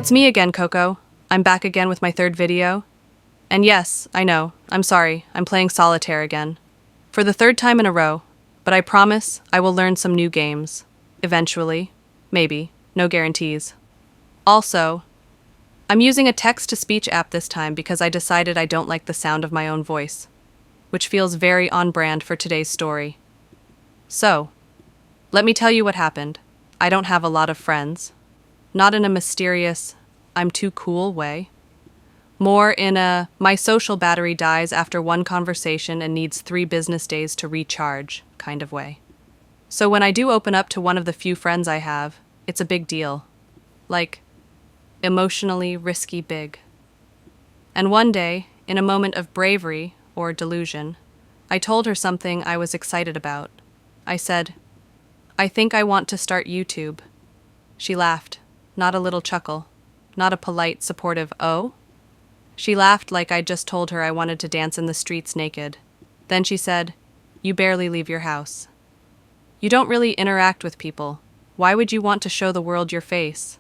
It's me again, Coco. I'm back again with my third video. And yes, I know, I'm sorry, I'm playing solitaire again. For the third time in a row, but I promise I will learn some new games. Eventually. Maybe. No guarantees. Also, I'm using a text-to-speech app this time because I decided I don't like the sound of my own voice, which feels very on brand for today's story. So, let me tell you what happened. I don't have a lot of friends. Not in a mysterious, I'm too cool way. More in a, my social battery dies after one conversation and needs 3 business days to recharge kind of way. So when I do open up to one of the few friends I have, it's a big deal. Like, emotionally risky big. And one day, in a moment of bravery or delusion, I told her something I was excited about. I said, I think I want to start YouTube. She laughed, not a little chuckle, not a polite, supportive oh. She laughed like I'd just told her I wanted to dance in the streets naked. Then she said, You barely leave your house. You don't really interact with people. Why would you want to show the world your face?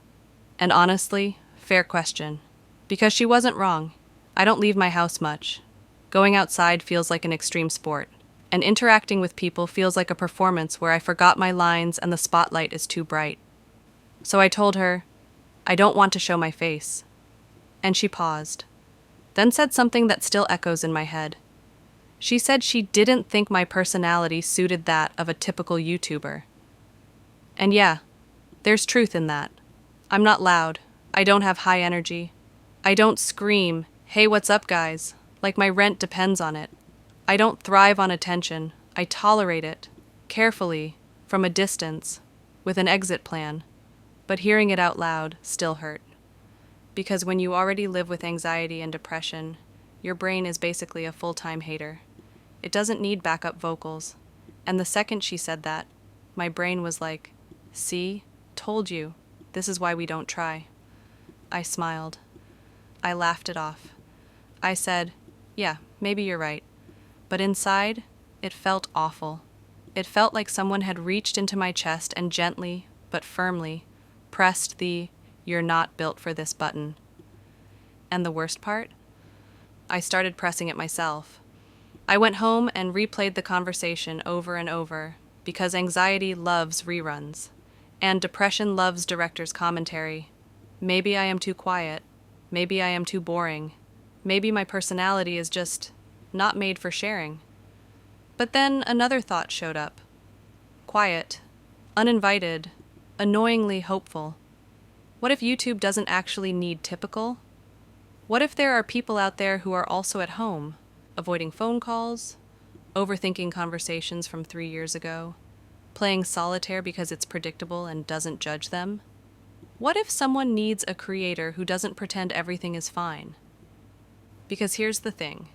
And honestly, fair question. Because she wasn't wrong. I don't leave my house much. Going outside feels like an extreme sport. And interacting with people feels like a performance where I forgot my lines and the spotlight is too bright. So I told her, I don't want to show my face. And she paused, then said something that still echoes in my head. She said she didn't think my personality suited that of a typical YouTuber. And yeah, there's truth in that. I'm not loud. I don't have high energy. I don't scream, hey, what's up, guys? Like my rent depends on it. I don't thrive on attention. I tolerate it, carefully, from a distance, with an exit plan. But hearing it out loud still hurt. Because when you already live with anxiety and depression, your brain is basically a full-time hater. It doesn't need backup vocals. And the second she said that, my brain was like, see, told you, this is why we don't try. I smiled. I laughed it off. I said, yeah, maybe you're right. But inside, it felt awful. It felt like someone had reached into my chest and gently, but firmly, pressed the "you're not built for this" button. And the worst part? I started pressing it myself. I went home and replayed the conversation over and over, because anxiety loves reruns, and depression loves director's commentary. Maybe I am too quiet. Maybe I am too boring. Maybe my personality is just not made for sharing. But then another thought showed up. Quiet, uninvited, annoyingly hopeful. What if YouTube doesn't actually need typical? What if there are people out there who are also at home, avoiding phone calls, overthinking conversations from 3 years ago, playing solitaire because it's predictable and doesn't judge them? What if someone needs a creator who doesn't pretend everything is fine? Because here's the thing.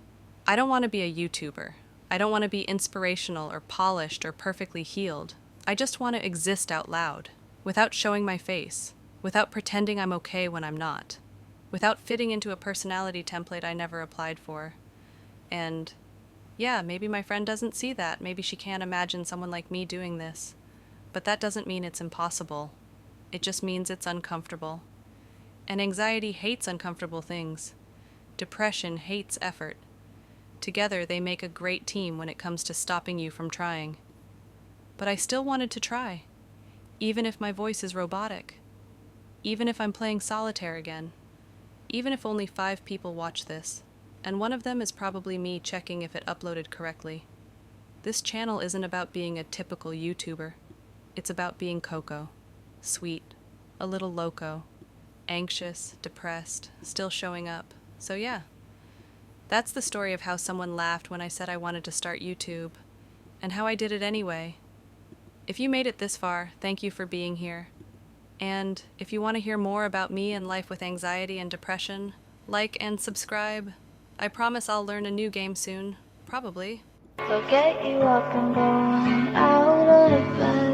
I don't want to be a YouTuber. I don't want to be inspirational or polished or perfectly healed. I just want to exist out loud, without showing my face, without pretending I'm okay when I'm not, without fitting into a personality template I never applied for. And yeah, maybe my friend doesn't see that. Maybe she can't imagine someone like me doing this. But that doesn't mean it's impossible. It just means it's uncomfortable. And anxiety hates uncomfortable things. Depression hates effort. Together, they make a great team when it comes to stopping you from trying. But I still wanted to try, even if my voice is robotic, even if I'm playing solitaire again, even if only 5 people watch this, and one of them is probably me checking if it uploaded correctly. This channel isn't about being a typical YouTuber. It's about being Coco, sweet, a little loco, anxious, depressed, still showing up. So yeah. That's the story of how someone laughed when I said I wanted to start YouTube, and how I did it anyway. If you made it this far, thank you for being here. And if you want to hear more about me and life with anxiety and depression, like and subscribe. I promise I'll learn a new game soon. Probably. So get you up and going out of bed.